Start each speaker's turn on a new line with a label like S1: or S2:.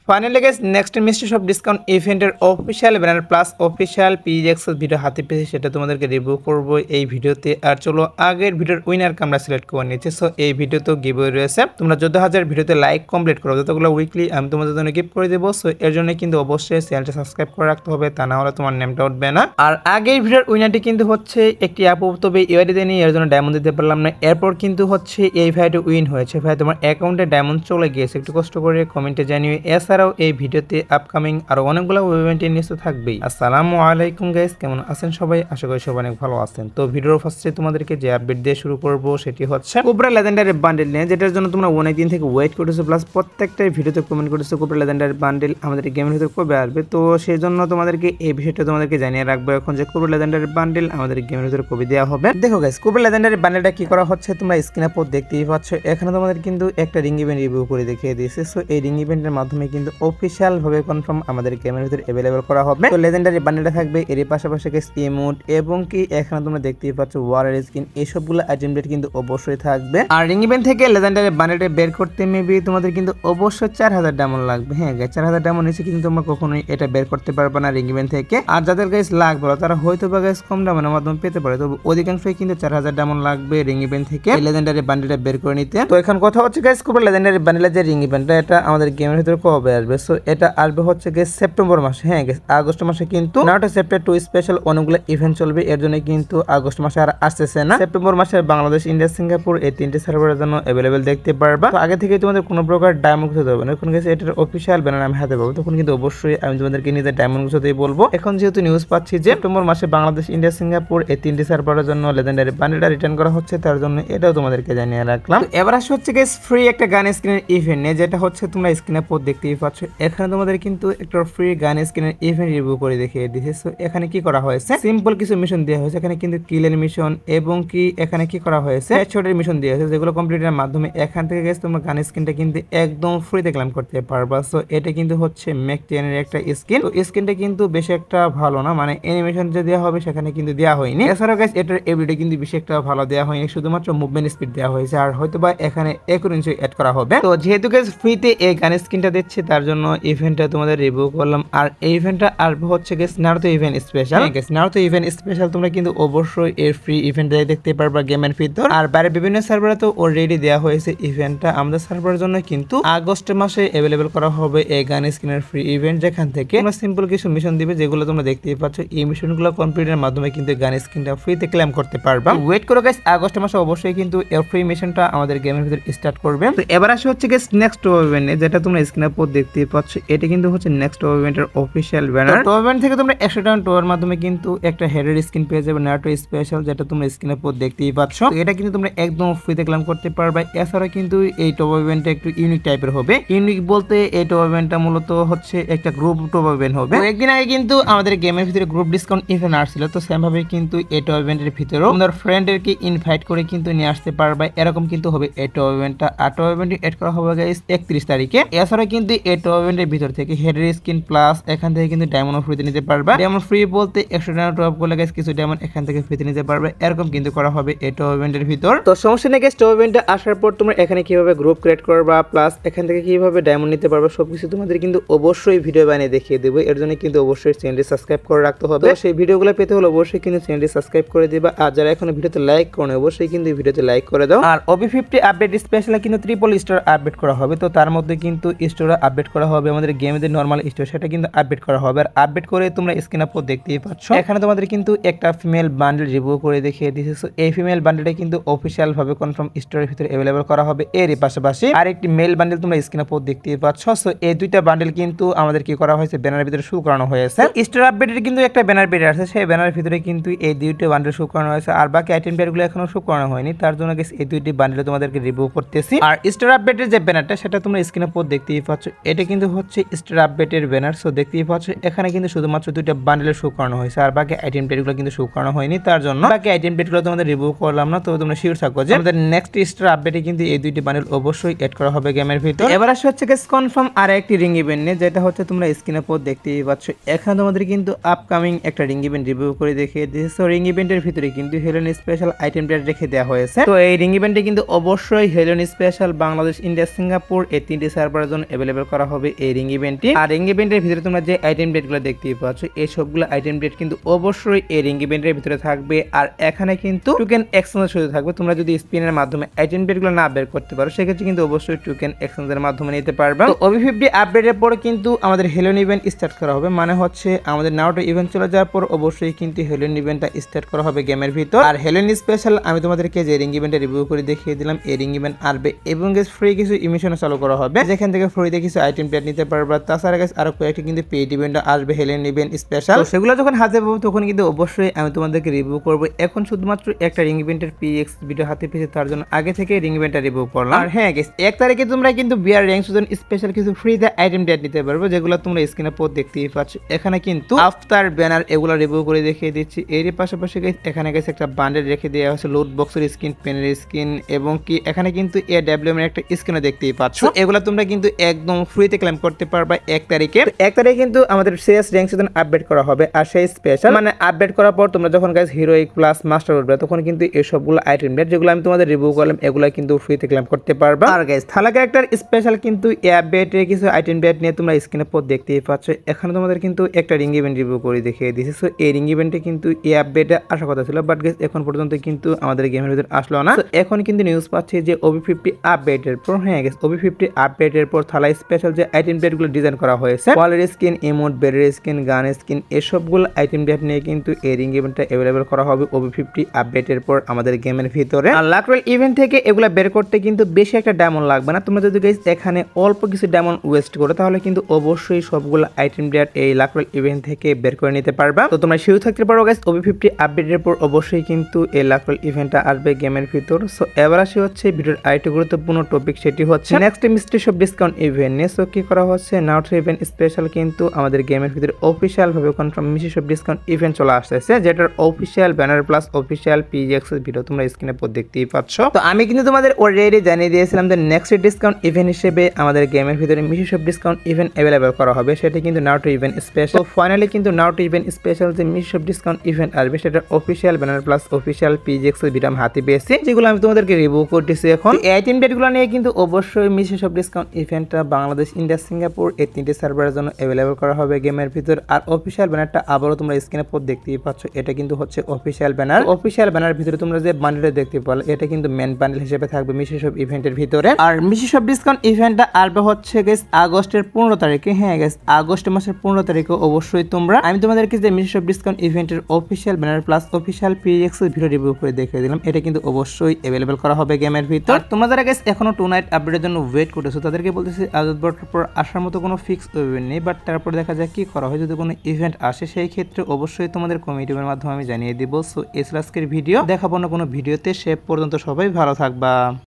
S1: Finally guys next mystery shop discount ইভেন্টের official banner plus official পিজেক্স video হাতে পেয়েছি, সেটা তোমাদেরকে রিভিউ করব এই ভিডিওতে। আর চলো আগের ভিডিওর উইনারকে আমরা সিলেক্ট করে নিয়েছি। সো এই ভিডিওতে গিভওয়ে রয়েছে, তোমরা 14,000 ভিডিওতে লাইক কমপ্লিট করো, যতগুলো উইকলি আমি তোমাদের জন্য গিফট করে দেবো। সো এর জন্য কিন্তু অবশ্যই চ্যানেলটা সাবস্ক্রাইব করে রাখতে হবে, তা না হলে তোমার নেমটা উঠবে না। আর আগের ভিডিওর উইনারটি কিন্তু হচ্ছে একটি আপু, তবে ইউআইডিতে নিয়ে এর জন্য ডায়মন্ড দিতে পারলাম না। এরপর কিন্তু হচ্ছে এই ভাইটি উইন হয়েছে। ভাই তোমার অ্যাকাউন্টে ডায়মন্ড চলে গিয়েছে, একটু কষ্ট করে কমেন্টে জানিয়ে। এছাড়াও এই ভিডিওতে আপকামিং আরো অনেকগুলো ইভেন্টের নিউজ থাকবেই। আসসালামু আলাইকুম গাইস, কেমন আছেন সবাই? আশা করি সবাই অনেক ভালো আছেন। তো ভিডিওর ফার্স্টে তোমাদেরকে যে আপডেট দিয়ে শুরু করব সেটি হচ্ছে কোবরা লেজেন্ডারি বান্ডেল নিয়ে, যেটার জন্য তোমরা অনেক দিন থেকে ওয়েট করেছো, প্লাস প্রত্যেকটাই ভিডিওতে কমেন্ট করেছো কোবরা লেজেন্ডারি বান্ডেল আমাদের গেমের ভিতরে কবে আসবে। তো সেই জন্য তোমাদেরকে এই বিষয়টা তোমাদেরকে জানিয়ে রাখবো এখন যে কোবরা লেজেন্ডারি বান্ডেল আমাদের গেমের ভিতরে কবে দেওয়া হবে। দেখো গাইস, কোবরা লেজেন্ডারি বান্ডেলটা কি করা হচ্ছে তোমরা স্ক্রিনে পর দেখতেই পাচ্ছ। এখানে তোমাদের কিন্তু একটা রিং ইভেন্ট রিভিউ করে দেখিয়ে দিয়েছে। সো এই রিং ইভেন্টের মাধ্যমে কিন্তু অফিশিয়াল ভাবে কনফার্ম আমাদের গেমের ভিতরে अवेलेबल করা হবে। তো লেজেন্ডারি বান্ডেলটা থাকবে, এর পাশাপাশি গাইস ইমোট এবং কি এখানে তোমরা দেখতেই পাচ্ছ ওয়ারের স্কিন, এই সবগুলো আইটেম কিন্তু অবশ্যই থাকবে। আর রিং ইভেন্ট থেকে লেজেন্ডারি বান্ডেলটা বের করতে মেবি তোমাদের কিন্তু অবশ্যই 4000 ডায়মন্ড লাগবে। হ্যাঁ গাইস, 4000 ডায়মন্ড নিচে কিন্তু তোমরা কখনোই এটা বের করতে পারবে না রিং ইভেন্ট থেকে। আর যাদের গাইস লাগবে তারা হয়তো বা গাইস কম ডায়মন্ডের মাধ্যমে পেতে পারে, তবে অধিকাংশই কিন্তু 4000 ডায়মন্ড লাগবে রিং ইভেন্ট থেকে লেজেন্ডারি বান্ডেলটা বের করে নিতে। তো এখন কথা হচ্ছে গাইস, কোবরা লেজেন্ডারি বান্ডেলের যে রিং ইভেন্টটা এটা আমাদের গেমের ভিতরে কবে আসবে। সো এটা আসবে হচ্ছে গাইস সেপ্টেম্বর মাসে। হ্যাঁ গাইস, আগস্ট মাসে কিন্তু নারুটো চ্যাপ্টার 2 স্পেশাল অনেকগুলো ইভেন্ট চলবে, এর জন্য কিন্তু আগস্ট মাসে আর আসতেছে না। সেপ্টেম্বর মাসে বাংলাদেশ, ইন্ডিয়া, সিঙ্গাপুর এই তিনটে সার্ভারের জন্য अवेलेबल দেখতে পারবা। তো আগে থেকে তোমাদের কোনো প্রকার ডায়মন্ড গুছাতে হবে না। এখন গাইস এটার অফিশিয়াল ব্যানার আমি হাতে পাবো, তখন কিন্তু অবশ্যই আমি তোমাদেরকে নিজে ডায়মন্ড গুছাতেই বলবো। এখন যেহেতু নিউজ পাচ্ছি যে সেপ্টেম্বর মাসে বাংলাদেশ, ইন্ডিয়া, সিঙ্গাপুর এই তিনটি সার্ভারের জন্য লেজেন্ডারি বান্ডেলটা রিটার্ন করা হচ্ছে, তার জন্য এটাও তোমাদেরকে জানিয়ে রাখলাম। তো এবার আসছে হচ্ছে গাইস ফ্রি একটা গান স্ক্রিনের ইভেন্ট নিয়ে, যেটা হচ্ছে তোমরা স্ক্রিনে পর দেখতেই পাচ্ছ। এখানে তোমাদের কিন্তু একটা ফ্রি গান স্ক্রিনের ইভেন্ট রিভিউ করে দেখিয়ে দিয়েছে। সো এখানে কি করা হয়েছে, সিম্পল কিছু মিশন দেওয়া হয়েছে। এখানে কিন্তু কিলের মিশন এবং কি এখানে কি করা হয়েছে হেডশটের মিশন দেওয়া হয়েছে, যেগুলো কমপ্লিটের মাধ্যমে এখান থেকে গাইস তোমরা গান স্কিনটা কিন্তু একদম ফ্রিতে ক্লেম করতে পারবা। সো এটা কিন্তু হচ্ছে ম্যাকটিয়ানের একটা স্কিন। তো স্কিনটা কিন্তু বেশি একটা ভালো না, মানে অ্যানিমেশন যে দেওয়া হবে সেখানে কিন্তু দেওয়া হয়নি। এছাড়াও গাইস এটার এভরিডে কিন্তু বেশি একটা ভালো দেওয়া হয়নি, শুধুমাত্র মুভমেন্ট স্পিড দেওয়া হয়েছে। আর হয়তো বা এখানে 1 ইঞ্চি অ্যাড করা হবে। তো যেহেতু গাইস ফ্রিতে এই গান স্কিনটা দিচ্ছে, তার জন্য ইভেন্টটা তোমাদের রিভিউ করলাম। আর এই ইভেন্টটা আসবে হচ্ছে guys Naruto event special. Guys Naruto event special তোমরা কিন্তু অবশ্যই এর ফ্রি ইভেন্ট দেখতে পারবা গেমের ভিতর। আর বাইরে বিভিন্ন সার্ভারে তো অলরেডি দেওয়া হয়েছে ইভেন্টটা। আমাদের সার্ভারের জন্য কিন্তু আগস্ট মাসে अवेलेबल করা হবে এই গান স্কিনের ফ্রি ইভেন্ট, যেখান থেকে তোমরা সিম্পল কিছু মিশন দিবে, যেগুলো তোমরা দেখতেই পাচ্ছ। এই মিশনগুলো কমপ্লিটের মাধ্যমে কিন্তু গান স্কিনটা ফ্রিতে ক্লেম করতে পারবা। ওয়েট করো গাইস, আগস্ট মাসে অবশ্যই কিন্তু এই ফ্রি মিশনটা আমাদের গেমের ভিতর স্টার্ট করবে। তো এবার আসে হচ্ছে গাইস নেক্সট ইভেন্ট, যেটা তোমরা স্ক্রিনের উপর দেখতেই পাচ্ছ। এটা কিন্তু হচ্ছে নেক্সট ইভেন্টের অফিশিয়াল ব্যানার। তো ইভেন্ট থেকে তোমরা 100 টাকা টোয়ের মাধ্যমে কিন্তু একটা হেডের স্কিন পেয়ে যাবে নারুটো স্পেশাল, যেটা তোমরা স্ক্রিনের উপর দেখতেই পাচ্ছ। এটা কিন্তু তোমরা একদম ফ্রিতে ক্লেম করতে পারবে। এছাড়া কিন্তু এই টপ ইভেন্টটা একটু ইউনিক টাইপের হবে। ইউনিক বলতে এই টপ ইভেন্টটা মূলত হচ্ছে একটা গ্রুপ টপ ইভেন্ট হবে। একদিন আগে কিন্তু আমাদের গেমের ভিতরে গ্রুপ ডিসকাউন্ট ইভেন্ট আসছিল, তো সেম ভাবে কিন্তু এই টপ ইভেন্টের ভিতরেও তোমাদের ফ্রেন্ডদেরকে ইনভাইট করে কিন্তু নিয়ে আসতে পারবে। এরকম কিন্তু হবে এই টপ ইভেন্টটা। আর টপ ইভেন্ট এড করা হবে গাইস 31 তারিখে। এছাড়া কিন্তু এই টপ ইভেন্টের ভিতর থেকে হেডের স্কিন প্লাস এখান থেকে কিন্তু ডায়মন্ড ফ্রিতে নিতে পারবে। ডায়মন্ড ফ্রি বলতে 100 টাকা টপ করলে গাইস কিছু ডায়মন্ড এখান থেকে ফ্রিতে নিতে পারবে। এরকম কিন্তু করা হবে এই টপ ইভেন্টের ভিতর। তো সমস্যা নেই গাইস, টপ ইভেন্টে আসার পর তোমরা এখানে কিভাবে গ্রুপ ক্রিয়েট করবা, প্লাস এখান থেকে কিভাবে ডায়মন্ড নিতে পারবে, সবকিছু তোমাদের কিন্তু অবশ্যই ভিডিও বানিয়ে দেখিয়ে দেবো। এর জন্য কিন্তু অবশ্যই চ্যানেলটি সাবস্ক্রাইব করে রাখতে হবে। সেই ভিডিওগুলো পেতে হলে অবশ্যই কিন্তু চ্যানেলটি সাবস্ক্রাইব করে দিবা। আর যারা এখনো ভিডিওতে লাইক করো অবশ্যই কিন্তু ভিডিওতে লাইক করে দাও। আর OB50 আপডেট স্পেশালি কিন্তু ট্রিপল স্টোর আপডেট করা হবে। তো তার মধ্যে কিন্তু স্টোর আপডেট করা হবে, আমাদের গেমের যে নরমাল স্টোর সেটা কিন্তু আপডেট করা হবে। আর আপডেট করে তোমরা স্ক্রিনের উপর দেখতেই পাচ্ছ। এখানে তোমাদের কিন্তু একটা ফিমেল বান্ডেল রিভিউ করে দেখিয়ে দিয়েছে। সো এই ফিমেল বান্ডেলটা কিন্তু অফিশিয়াল ভাবে কনফার্ম স্টোরের ভিতরে अवेलेबल করা হবে। এর পাশাপাশি আরেকটি মেল বান্ডেল তোমরা স্ক্রিনের উপর দেখতেই পাচ্ছ। সো এই দুইটা বান্ডেল কিন্তু আমাদের কি করা হয়েছে ব্যানারের ভিতরে শো করানো হয়েছে। স্টোর আপডেটের কিন্তু একটা ব্যানার বেরিয়ে আসছে, সেই ব্যানারের ভিতরে কিন্তু এই দুইটা বান্ডেল শো করানো হয়েছে। আর বাকি আইটেম পেয়ারগুলো এখনো শো করানো হয়নি, তার জন্য এই দুইটি বান্ডেল তোমাদেরকে রিভিউ করতেছি। আর স্টোর আপডেটের যে ব্যানারটা সেটা তোমরা স্ক্রিনের উপর দেখতেই পাচ্ছ। এটা কিন্তু হচ্ছে স্টোর আপডেটের ব্যানার। সো দেখতেই পাচ্ছ এখানে কিন্তু শুধুমাত্র দুইটা বান্ডেল শো করানো হয়েছে, আর বাকি আইটেম পেয়ারগুলো কিন্তু শো করানো হয়নি, তার জন্য বাকি আইটেম পেয়ারগুলো তোমাদের রিভিউ করলাম না। তো তোমরা শিওর থাকো যে আমাদের নেক্সট স্টোর আপডেটে কিন্তু এই দুইটি বান্ডেল অবশ্যই এড করা হবে গেমের ভিতর। এবার আসছে হচ্ছে গাইস কনফার্ম আর একটি রিং ইভেন্ট নিয়ে, যেটা হচ্ছে তোমরা স্ক্রিনের উপর দেখতেই পাচ্ছ। এখানে তোমাদের কিন্তু আপকামিং একটা রিং ইভেন্ট রিভিউ করে দেখিয়ে দিয়েছে। সো রিং ইভেন্টের ভিতরে কিন্তু হেলেন স্পেশাল আইটেম পেয়ার রেখে দেওয়া হয়েছে। তো এই রিং ইভেন্টে কিন্তু অবশ্যই Helen special Bangladesh, India, Singapore এই তিনটি সার্ভারের জন্য अवेलेबल করা হবে এই রিং ইভেন্টটি। আর রিং ইভেন্টের ভিতরে তোমরা যে আইটেম ডেটগুলো দেখতেই পাচ্ছ এই সবগুলো আইটেম ডেট কিন্তু অবশ্যই এই রিং ইভেন্টের ভিতরে থাকবে। আর এখানে কিন্তু টোকেন এক্সচেঞ্জের সুযোগ থাকবে। তোমরা যদি স্পিনের মাধ্যমে আইটেম ডেটগুলো না বের করতে পারো সেক্ষেত্রে কিন্তু অবশ্যই টোকেন এক্সচেঞ্জের মাধ্যমে নিতে পারবে। তো OB50 আপডেটের পরে কিন্তু আমাদের হেলোন ইভেন্ট স্টার্ট করা হবে, মানে হচ্ছে আমাদের নারুটো ইভেন্ট চলে যাওয়ার পর অবশ্যই কিন্তু হেলোন ইভেন্টটা স্টার্ট করা হবে গেমের ভিতর। আর হেলোন স্পেশাল আমি তোমাদেরকে যে রিং ইভেন্টে রিভিউ করে দেখিয়ে দিলাম এই রিং ইভেন্ট আসবে এবং ফ্রি কিছু ইমিশন চালু করা হবে যেখান থেকে ফ্রিতে কিছু আইটেম প্লেট নিতে পারবে। তাছাড়া আরো কয়েকটি কিন্তু পেইড ইভেন্ট আসবে হেলোন ইভেন্ট স্পেশাল, সেগুলো যখন হাতে পাবো তখন কিন্তু অবশ্যই আমি তোমাদেরকে রিভিউ করবো। এখন শুধুমাত্র একটা রিং ইভেন্টের PX ভিডিও হাতে পেয়েছে তার জন্য আগে থেকে রিং ইভেন্টটা রিভিউ করলাম। আর হ্যাঁ গাইস 1 তারিখে তোমরা কিন্তু বিআর র্যাঙ্ক সিজন স্পেশাল কিছু ফ্রিতে আইটেম প্লেট নিতে পারবে যেগুলো তোমরা স্ক্রিনে পর দেখতেই পাচ্ছ। এখানে কিন্তু আফতার ব্যানার এগুলো রিভিউ করে দেখিয়ে দিচ্ছি। এর পাশাপাশি গাইস এখানে গাইস একটা বান্ডেল রেখে দেওয়া হয়েছে লুট বক্সের স্কিন, পেনের স্কিন এবং কি এখানে কিন্তু AWM এর একটা স্ক্রিনে দেখতেই পাচ্ছ। এগুলো তোমরা কিন্তু একদম ফ্রিতে ক্লেম করতে পারবে 1 তারিখে। 1 তারিখে কিন্তু আমাদের শেষ র্যাঙ্ক সিজন আপডেট করা হবে। আর সেই স্পেশাল মানে আপডেট করার পর তোমরা যখন গাইস হিরোইক প্লাস মাস্টার উঠবে তখন কিন্তু এই সবগুলো আইটেম প্লেট যেগুলো আমি তোমাদের রিভিউ করলাম এগুলো কিন্তু ফ্রিতে ক্লেম করতে পারবে। আর গাইস থালা ক্যারেক্টার স্পেশাল কিন্তু এই আপডেটের কিছু আইটেম প্লেট নিয়ে তোমরা স্ক্রিনে পর দেখতেই পাচ্ছ। এখানে তোমাদের কিন্তু একটা রিং ইভেন্ট রিভিউ করে দেখিয়ে দিয়েছি। সো এই রিং ইভেন্টে কিন্তু এই আপডেটে আসার কথা ছিল, বাট গাইস এখন পর্যন্ত কিন্তু আমাদের গেমের ভিতরে আসলো না। এখন কিন্তু নিউজ পাচ্ছি যে OB50 আপডেটের পর হ্যাঁ গাইস OB50 আপডেটের পর থালা স্পেশাল যে আইটেম প্লেটগুলো ডিজাইন করা হয়েছে ওয়ালের স্কিন, ইমোট, বেডের স্কিন, গান স্কিন এসবগুলো আইটেম প্লেট নিয়ে কিন্তু এই রিং ইভেন্টটা अवेलेबल করা হবে OB50 আপডেটের পর আমাদের গেমের ভিতরে। আর লাকরোল ইভেন্ট থেকে এগুলা বের করতে কিন্তু বেশি একটা ডায়মন্ড লাগবে না। তোমরা যদি গাইস এখানে অল্প কিছু ডায়মন্ড ওয়েস্ট করো তাহলে কিন্তু অবশ্যই সবগুলো আইটেম প্লেট এই লাকরোল ইভেন্ট থেকে বের করে নিতে পারবা। তো তোমরা শিওর থাকতে পারো গাইস OB50 আপডেটের পর অবশ্যই কিন্তু এই লাকরোল ইভেন্টটা আসবে গেমের ভিতর। সো এবার আসি হচ্ছে ভিডিওর আরেকটি গুরুত্বপূর্ণ টপিক, সেটি হচ্ছে next mystery shop discount event নিয়ে। সো কি করা হচ্ছে নারুটো ইভেন্ট স্পেশাল কিন্তু আমাদের গেমের ভিতরে অফিশিয়াল ভাবে confirm mystery shop discount event চলে আসছে যেটার official banner plus official PX video তোমরা স্ক্রিনে পর দেখতেই পাচ্ছ। তো আমি কিন্তু তোমাদের অলরেডি জানিয়ে দিয়েছিলাম যে নেক্সট ডিসকাউন্ট ইভেন্ট হিসেবে আমাদের গেমের ভিতরে mystery shop discount event available করা হবে, সেটা কিন্তু নারুটো ইভেন্ট স্পেশাল। তো ফাইনালি কিন্তু নারুটো ইভেন্ট স্পেশাল যে মিস্ট্রি শপ ডিসকাউন্ট ইভেন্ট আসবে সেটার official banner plus official PX video আমি হাতে পেয়েছি যেগুলো আমি তোমাদেরকে রিভিউ করতেছি। এখন এই আইটেম ডেটগুলো নিয়ে কিন্তু অবশ্যই মিস্ট্রি শপ ডিসকাউন্ট ইভেন্টটা বাংলাদেশ, ইন্ডিয়া, সিঙ্গাপুর এই 3টি সার্ভারের জন্য अवेलेबल করা হবে গেমের ভিতর। আর অফিশিয়াল ব্যানারটা আবারও তোমরা স্ক্রিনে পর দেখতেই পাচ্ছ, এটা কিন্তু হচ্ছে অফিশিয়াল ব্যানার। অফিশিয়াল ব্যানার ভিতরে তোমরা যে বান্ডেলটা দেখতে পারো এটা কিন্তু মেন বান্ডেল হিসেবে থাকবে মিস্ট্রি শপ ইভেন্টের ভিতরে। আর মিস্ট্রি শপ ডিসকাউন্ট ইভেন্টটা আসবে হচ্ছে গাইস আগস্টের 15 তারিখে। হ্যাঁ গাইস আগস্ট মাসের 15 তারিখে অবশ্যই তোমরা আমি তোমাদেরকে যে মিস্ট্রি শপ ডিসকাউন্ট ইভেন্টের official banner plus official PX video review করে দেখিয়ে দিলাম, এটা কিন্তু অবশ্যই अवेलेबल করা হবে গেমের ভিতর। তোমরা যারা গাইস এখনো 2 নাইট আপডেটের জন্য ওয়েট করতেছো তাদেরকে বলতেছি আজত বটার পর আসার মতো কোনো ফিক্স ইভেন্ট নেই, বাট তারপর দেখা যায় কি করা হয় যদি কোনো ইভেন্ট আসে সেই ক্ষেত্রে অবশ্যই তোমাদের কমিটির মাধ্যমে আমি জানিয়ে দিব। সো এই আজকের ভিডিও দেখাবো না কোনো ভিডিওতে, সে পর্যন্ত সবাই ভালো থাকবা।